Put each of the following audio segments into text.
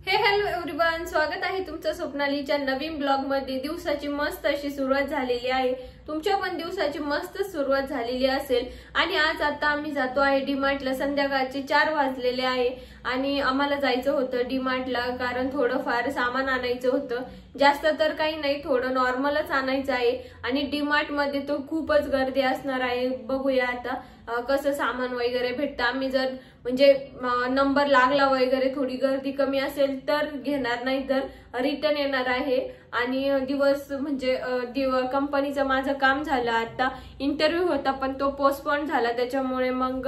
Hello everyone, स्वागत आहे तुमचं स्वप्नालीच्या नवीन ब्लॉग मध्ये। दिवसाची मस्त अशी सुरुवात झालेली आहे। तुमच्या पण दिवसाची मस्त सुरुवात झालेली असेल। आणि आज आता आम्ही जातो आहे डीमार्टला। संध्याकाळचे 4 वाजलेले आहे आणि आम्हाला जायचं होतं डीमार्टला, कारण थोडं फार सामान आणायचं होतं। जास्त तर काही नाही, थोडं नॉर्मलच आणायचं आहे। आणि डीमार्ट मध्ये तो खूपच गर्दी असणार आहे। बघूया आता कसं सामान वगैरे भेटतं। आम्ही जर म्हणजे नंबर लागला वगैरे थोडी गर्दी कमी असेल तर घेणार, नाही तर रिटर्न येणार आहे। आणि दिवस म्हणजे कंपनीचं माझं काम झालं, आता इंटरव्ह्यू होता पण तो पोस्टपोन झाला, त्याच्यामुळे मग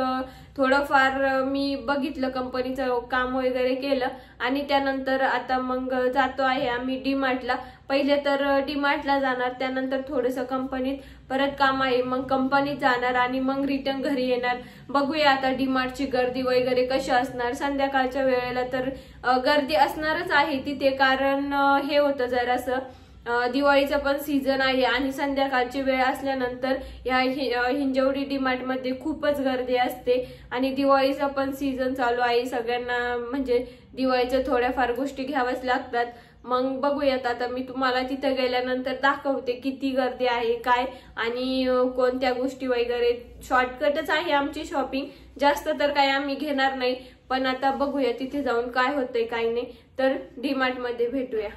थोडंफार मी बघितलं, कंपनीचं काम वगैरे केलं आणि त्यानंतर आता मग जातो आहे आम्ही डीमार्टला। पहिले तर डीमार्टला जाणार, त्यानंतर थोडंसं कंपनीत परत काम आहे, मग कंपनीत जाणार आणि मग रिटर्न घरी येणार। बघूया आता डीमार्टची गर्दी वगैरे कशी असणार। संध्याकाळच्या वेळेला तर गर्दी असणारच आहे तिथे, कारण हे होतं जरासं दिवाळीचा पण सीझन आहे आणि संध्याकाळची वेळ असल्यानंतर या हिंजवडी डीमार्ट मध्ये खूपच गर्दी असते। आणि दिवाळीचा पण सीझन चालू आहे, सगळ्यांना म्हणजे दिवाळीच्या थोड्याफार गोष्टी घ्याव्याच लागतात। मग बघूयात आता मी तुम्हाला तिथे गेल्यानंतर दाखवते किती गर्दी आहे काय आणि कोणत्या गोष्टी वगैरे। शॉर्टकटच आहे आमची शॉपिंग, जास्त तर काही आम्ही घेणार नाही, पण आता बघूया तिथे जाऊन काय होतंय काय नाही। तर डीमार्ट मध्ये भेटूया।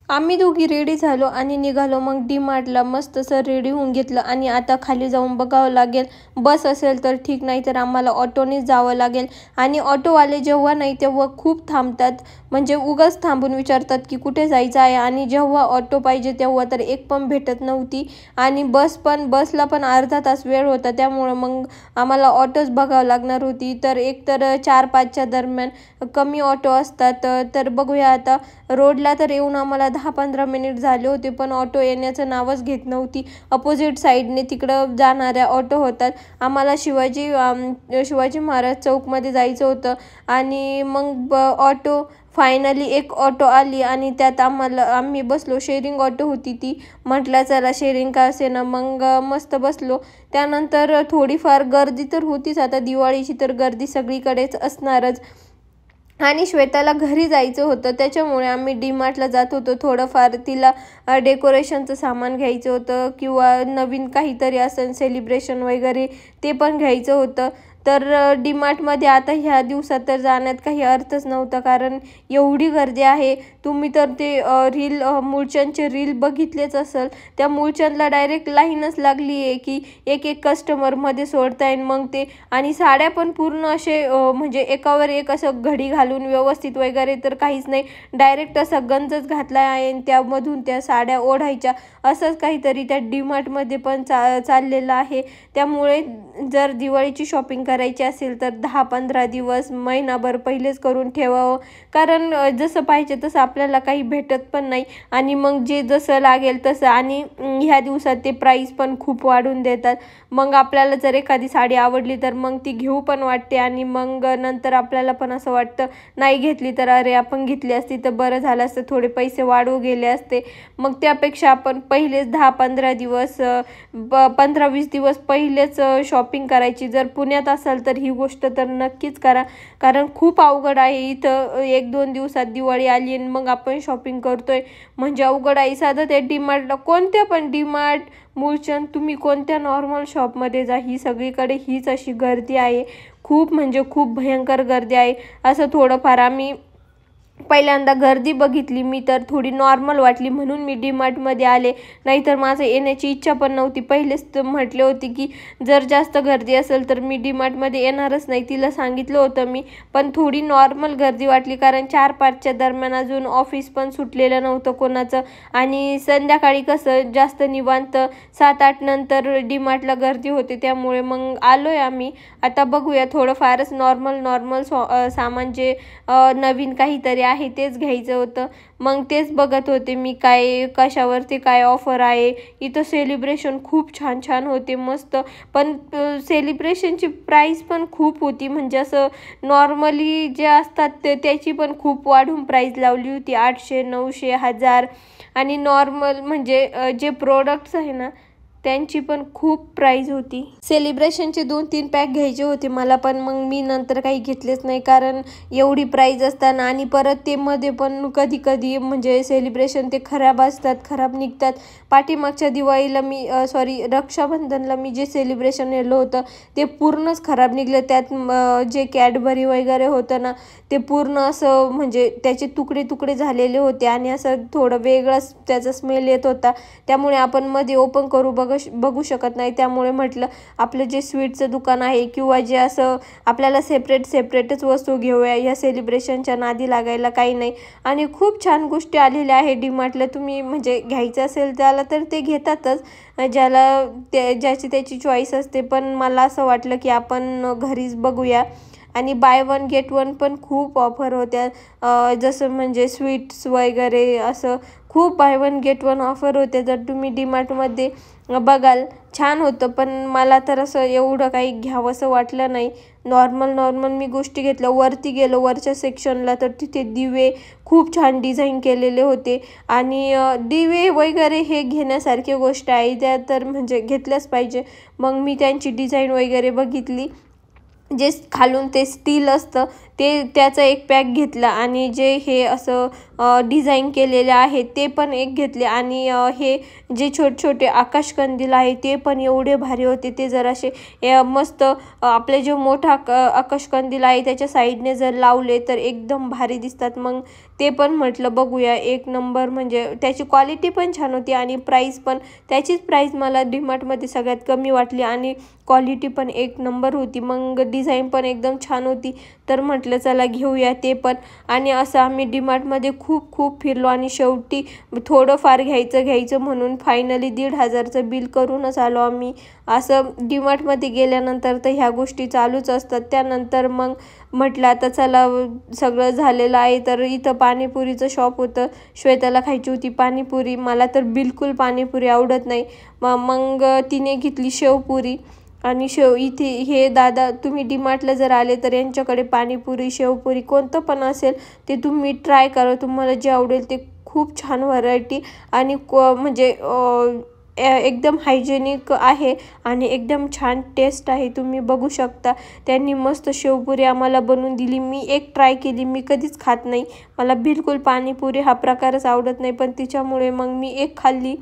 आम्ही दोघी रेडी झालो आणि निघालो मग डीमार्टला। मस्त सर रेडी होऊन घेतलं आणि आता खाली जाऊन बघावं लागेल, बस असेल तर ठीक, नाही तर आम्हाला ऑटोनेच जावं लागेल। आणि ऑटोवाले जेव्हा नाही तेव्हा खूप थांबतात, म्हणजे उगाच थांबून विचारतात की कुठे जायचं आहे। आणि जेव्हा ऑटो पाहिजे तेव्हा तर एक पण भेटत नव्हती। आणि बसला पण अर्धा तास वेळ होता, त्यामुळे मग आम्हाला ऑटोच बघावं लागणार होती। तर एक तर 4-5च्या दरम्यान कमी ऑटो असतात। तर बघूया आता, रोडला तर येऊन आम्हाला 10-15 मिनिट झाले होते, पण ऑटो येण्याचं नावच घेत नव्हती। अपोजिट साईडने तिकडं जाणाऱ्या ऑटो होतात। आम्हाला शिवाजी महाराज चौकमध्ये जायचं होतं आणि मग ऑटो फायनली एक ऑटो आली आणि त्यात आम्ही बसलो। शेअरिंग ऑटो होती ती, म्हटलं चला शेअरिंग का असे ना, मग मस्त बसलो। त्यानंतर थोडीफार गर्दी तर होतीच, आता दिवाळीची तर गर्दी सगळीकडेच असणारच। आणि श्वेताला घरी जायचं होतं, त्याच्यामुळे आम्ही डीमार्टला जात होतो। थोडंफार तिला डेकोरेशनचं सामान घ्यायचं होतं किंवा नवीन काहीतरी असेल सेलिब्रेशन वगैरे ते पण घ्यायचं होतं। तर डीमार्टमध्ये आता ह्या दिवसात तर जाण्यात काही अर्थच नव्हता, कारण एवढी गर्दी आहे। तुम्ही तर ते मूळचंदचे रील बघितलेच असेल, त्या मूळचंदला डायरेक्ट लाईनच लागली आहे की एक कस्टमर मध्ये सोडताय। मग ते आणि साड्या पण पूर्ण असे म्हणजे एकावर एक असं घडी घालून व्यवस्थित वगैरे तर काहीच नाही, डायरेक्ट असा गंजच घातला आहे आणि त्यामधून त्या साड्या ओढायच्या, असंच काहीतरी त्या डीमार्टमध्ये पण चाललेलं आहे। त्यामुळे जर दिवाळीची शॉपिंग करायची असेल तर 10-15 दिवस महिनाभर पहिलेच करून ठेवावं, कारण जसं पाहिजे तसं आपल्याला काही भेटत पण नाही। आणि मग जे जसं लागेल तसं, आणि ह्या दिवसात ते प्राईस पण खूप वाढून देतात। मग आपल्याला जर एखादी साडी आवडली तर मग ती घेऊ पण वाटते आणि मग नंतर आपल्याला पण असं वाटतं नाही घेतली तर अरे आपण घेतली असती तर बरं झालं असतं, थोडे पैसे वाढवू गेले असते। मग त्यापेक्षा आपण पहिलेच 10-15 दिवस 15-20 दिवस पहिलेच शॉपिंग करायची। जर पुण्यात असाल तर ही गोष्ट तर नक्कीच करा, कारण खूप अवघड आहे इथं 1-2 दिवसात दिवाळी आली आणि मग आपण शॉपिंग करतोय, म्हणजे अवघड आहे। साधं ते डीमार्टला, कोणत्या पण डीमार्ट, मूळचंद, तुम्ही कोणत्या नॉर्मल शॉपमध्ये जा, ही सगळीकडे हीच अशी गर्दी आहे। खूप म्हणजे खूप भयंकर गर्दी आहे। असं थोडंफार आम्ही पहिल्यांदा गर्दी बघितली मी तर थोडी नॉर्मल वाटली, म्हणून मी डीमार्टमध्ये आले, नाहीतर माझं येण्याची इच्छा पण नव्हती। पहिलेच तर म्हटले होते की जर जास्त गर्दी असेल तर मी डीमार्टमध्ये येणारच नाही, तिला सांगितलं होतं मी। पण थोडी नॉर्मल गर्दी वाटली, कारण 4-5च्या दरम्यान अजून ऑफिस पण सुटलेलं नव्हतं कोणाचं, आणि संध्याकाळी कसं जास्त निवांत 7-8 नंतर डीमार्टला गर्दी होते, त्यामुळे मग आलोय आम्ही। आता बघूया, थोडंफारच नॉर्मल सामान जे नवीन काहीतरी आहे तेच घ्यायचं होतं। मग तेच बघत होते मी काय कशावरती काय ऑफर आहे। इथं सेलिब्रेशन खूप छान होते मस्त, पण सेलिब्रेशनची प्राईस पण खूप होती, म्हणजे असं नॉर्मली जे असतात त्याची पण खूप वाढून प्राईस लावली होती, 800, 900, 1000। आणि नॉर्मल म्हणजे जे प्रोडक्ट्स आहे ना त्यांची पण खूप प्राइस होती. सेलिब्रेशनचे 2-3 पॅक घ्यायचे होते मला, पण मग मी नंतर काही घेतलेच नाही कारण एवढी प्राइस असताना आणि परत ते मध्ये पण कधी कधी म्हणजे सेलिब्रेशन ते खराब असतात, खराब निघतात. पाठीमागच्या दिवाळीला मी रक्षाबंधनला मी जे सेलिब्रेशन नेलं होतं ते पूर्णच खराब निघलं. त्यात जे कॅडबरी वगैरे होतं ना ते पूर्ण असं म्हणजे त्याचे तुकडे तुकडे झालेले होते आणि असं थोडं वेगळंच त्याचा स्मेल येत होता. त्यामुळे आपण मध्ये ओपन करू बघू शकत नाही. त्यामुळे म्हटलं आपलं जे स्वीटचं दुकान आहे किंवा जे असं आपल्याला सेपरेटच वस्तू घेऊया, या सेलिब्रेशनच्या नादी लागायला काही नाही. आणि खूप छान गोष्टी आलेल्या आहे डीमार्टला. तुम्ही म्हणजे घ्यायचं असेल त्याला तर ते घेतातच, ज्याची त्याची चॉईस असते. पण मला असं वाटलं की आपण घरीच बघूया. आणि बाय 1 गेट 1 पण खूप ऑफर होत्या, जसं म्हणजे स्वीट्स वगैरे असं खूप बाय 1 गेट 1 ऑफर होते. जर तुम्ही डीमार्टमध्ये बघाल छान होतं, पण मला तर असं एवढं काही घ्यावंसं वाटलं नाही. नॉर्मल मी गोष्टी घेतल्या. वरती गेलो वरच्या सेक्शनला तर तिथे दिवे खूप छान डिझाईन केलेले होते आणि दिवे वगैरे हे घेण्यासारखी गोष्ट आहे, त्या तर म्हणजे घेतल्याच पाहिजे. मग मी त्यांची डिझाईन वगैरे बघितली. जे खालून ते स्टील असतं त्याचा एक पॅक घेतला आणि जे हे असं डिझाईन केलेले आहे ते पण एक घेतले. आणि हे जे छोटे आकाशकंदील आहे ते पण एवढे भारी होते. ते जरासे मस्त आपले जे मोठा आकाशकंदील आहे त्याच्या साईडने जर लावले तर एकदम भारी दिसतात. मग ते पण म्हटलं बघूया. एक नंबर म्हणजे त्याची क्वालिटी पण छान होती आणि प्राईस पण त्याचीच प्राईस मला डीमार्टमध्ये सगळ्यात कमी वाटली आणि क्वालिटी पण एक नंबर होती. मग डिझाईन पण एकदम छान होती, तर म्हटलं चला घेऊया ते पण. आणि असं आम्ही डीमार्टमध्ये खूप फिरलो आणि शेवटी थोडंफार घ्यायचं म्हणून फायनली 1,500चं बिल करूनच आलो आम्ही. असं डीमार्टमध्ये गेल्यानंतर तर ह्या गोष्टी चालूच असतात. त्यानंतर मग म्हटलं आता चला सगळं झालेलं आहे तर इथं पाणीपुरीचं शॉप होतं. श्वेताला खायची होती पाणीपुरी. मला तर बिलकुल पाणीपुरी आवडत नाही. मग तिने घेतली शेवपुरी. आणि इथे हे दादा, तुम्ही डीमार्टला जर आले तर यांच्याकडे पाणीपुरी शेवपुरी कोणतं पण असेल ते तुम्ही ट्राय करा. तुम्हाला जे आवडेल ते खूप छान व्हरायटी आणि म्हणजे एकदम हायजेनिक आहे आणि एकदम छान टेस्ट आहे. तुम्ही बघू शकता. त्यांनी मस्त शेवपुरी आम्हाला बनवून दिली. मी एक ट्राय केली. मी कधीच खात नाही, मला बिलकुल पाणीपुरी हा प्रकारच आवडत नाही, पण तिच्यामुळे मग मी एक खाल्ली.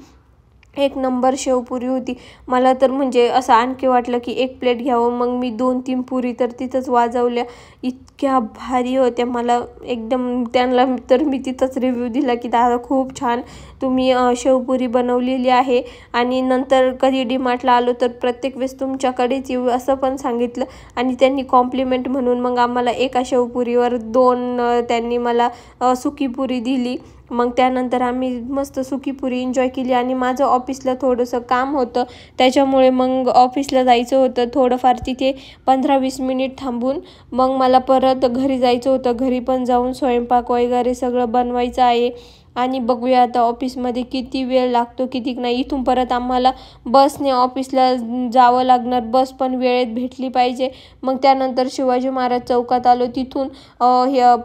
एक नंबर शेवपुरी होती. मला तर म्हणजे असं आणखी वाटलं की एक प्लेट घ्यावं. मग मी 2-3 पुरी तर तिथंच वाजवल्या. इतक्या भारी होत्या. मला एकदम त्यांना तर मी तिथंच रिव्ह्यू दिला की दादा खूप छान तुम्ही शेवपुरी बनवलेली आहे आणि नंतर कधी डीमार्टला आलो तर प्रत्येक वेळेस तुमच्याकडेच येऊ असं पण सांगितलं. आणि त्यांनी कॉम्प्लिमेंट म्हणून मग आम्हाला एका शेवपुरीवर 2 त्यांनी मला सुकीपुरी दिली. मग त्यानंतर आम्ही मस्त सुकीपुरी एन्जॉय केली. आणि माझं ऑफिसला थोडंसं काम होतं त्याच्यामुळे मग ऑफिसला जायचं होतं. थोडंफार तिथे 15-20 मिनिट थांबून मग मला परत घरी जायचं होतं. घरी पण जाऊन स्वयंपाक वगैरे सगळं बनवायचं आहे. आणि बघूया आता ऑफिसमध्ये किती वेळ लागतो किती नाही. इथून परत आम्हाला बसने ऑफिसला जावं लागणार. बस पण वेळेत भेटली पाहिजे. मग त्यानंतर शिवाजी महाराज चौकात आलो. तिथून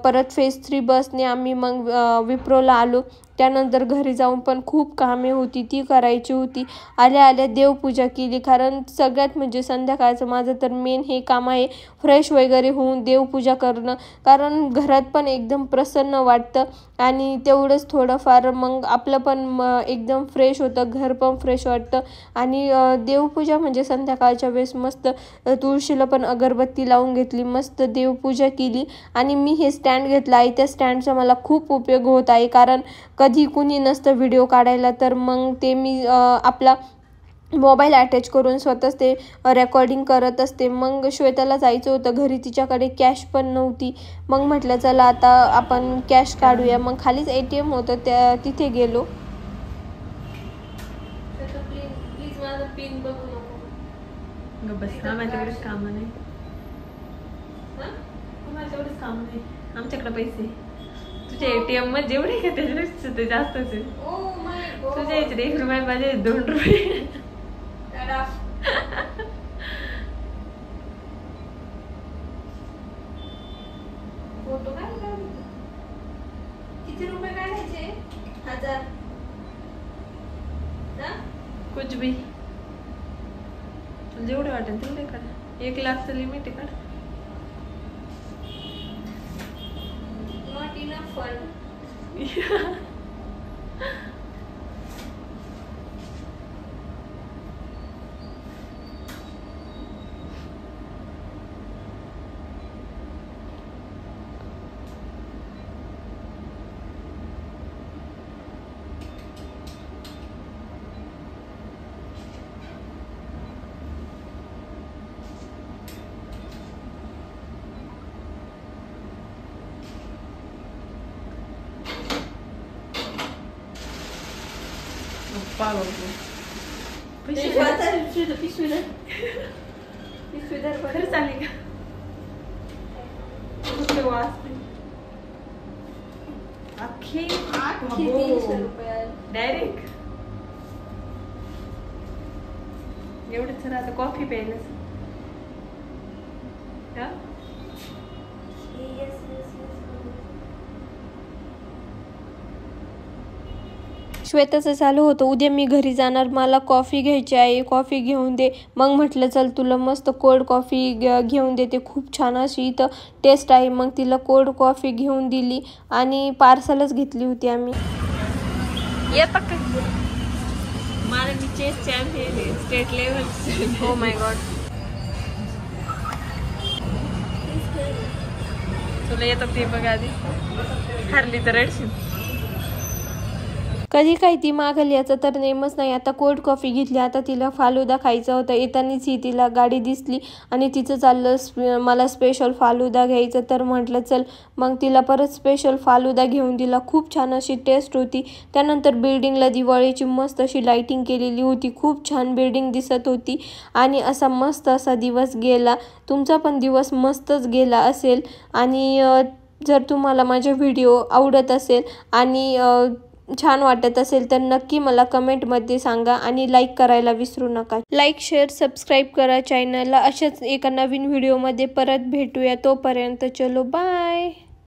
परत फेज 3 बसने आम्ही मग विप्रोला आलो. त्यानंतर घरी जाऊन पण खूप कामे होती ती करायची होती. आल्या देवपूजा केली, कारण सगळ्यात म्हणजे संध्याकाळचं माझं तर मेन हे काम आहे फ्रेश वगैरे होऊन देवपूजा करणं. कारण घरात पण एकदम प्रसन्न वाटतं आणि तेवढंच थोडंफार मग आपलं पण एकदम फ्रेश होतं, घर पण फ्रेश वाटतं. आणि देवपूजा म्हणजे संध्याकाळच्या वेळेस मस्त तुळशीला पण अगरबत्ती लावून घेतली, मस्त देवपूजा केली. आणि मी हे स्टँड घेतलं आहे. त्या स्टँडचा मला खूप उपयोग होत आहे, कारण कधी कुणी नसतं व्हिडिओ काढायला तर मग ते मी आपला मोबाईल अटॅच करून स्वतःच ते रेकॉर्डिंग करत असते. मग श्वेताला जायचं होतं घरी, तिच्याकडे कॅश पण नव्हती. मग म्हटलं चला आता आपण कॅश काढूया. मग खालीच ATM होतं तिथे गेलो. प्लीज माझा पिन बघू नको. बस माझ्याकडेच काम नाही. माझ्याकडेच काम नाही. आमच्याकडे पैसे तुझ्या ATM मध्ये जेवढे का त्याच्यापेक्षा ते जास्तच आहे. तुझ्या याच्यात 1 रुपये, माझे 2 रुपये. फोटो किती रुपये काढायचे? 1000 कुछ भी वाटेल तेवढे काढ. 1 लाखचं लिमिट आहे काढ. Not enough fund. खरंच आली का? अख्खे 300 रुपये. डायरेक्ट एवढंच सर. आता कॉफी प्यायलाच का? श्वेताचं चालू होतं, उद्या मी घरी जाणार, मला कॉफी घ्यायची आहे, कॉफी घेऊन दे. मग म्हटलं चल तुला मस्त कोल्ड कॉफी घेऊन देते, खूप छान अशी इथं टेस्ट आहे. मग तिला कोल्ड कॉफी घेऊन दिली आणि पार्सलच घेतली होती आम्ही. येतं का? मला मी चेस चॅम्पियन आहे state level. Oh my God. तुला येतं ते बघ आधी. हरली तर रडशील. कधी काही ती मागेल याचं तर नेमच नाही. आता कोल्ड कॉफी घेतली, आता तिला फालुदा खायचा होता. येतानीच ही तिला गाडी दिसली आणि तिचं चाललं मला स्पेशल फालुदा घ्यायचं. तर म्हटलं चल, मग तिला परत स्पेशल फालुदा घेऊन दिला. खूप छान अशी टेस्ट होती. त्यानंतर बिल्डिंगला दिवाळीची मस्त अशी लाइटिंग केलेली होती, खूप छान बिल्डिंग दिसत होती आणि असा मस्त असा दिवस गेला. तुमचा पण दिवस मस्तच गेला असेल. आणि जर तुम्हाला माझे व्हिडिओ आवडत असेल आणि छान वाटत असेल तर नक्की मला कमेंटमध्ये सांगा आणि लाईक करायला विसरू नका. लाईक, शेअर, सबस्क्राईब करा चॅनलला. अशाच एका नवीन व्हिडिओमध्ये परत भेटूया. तोपर्यंत चलो बाय.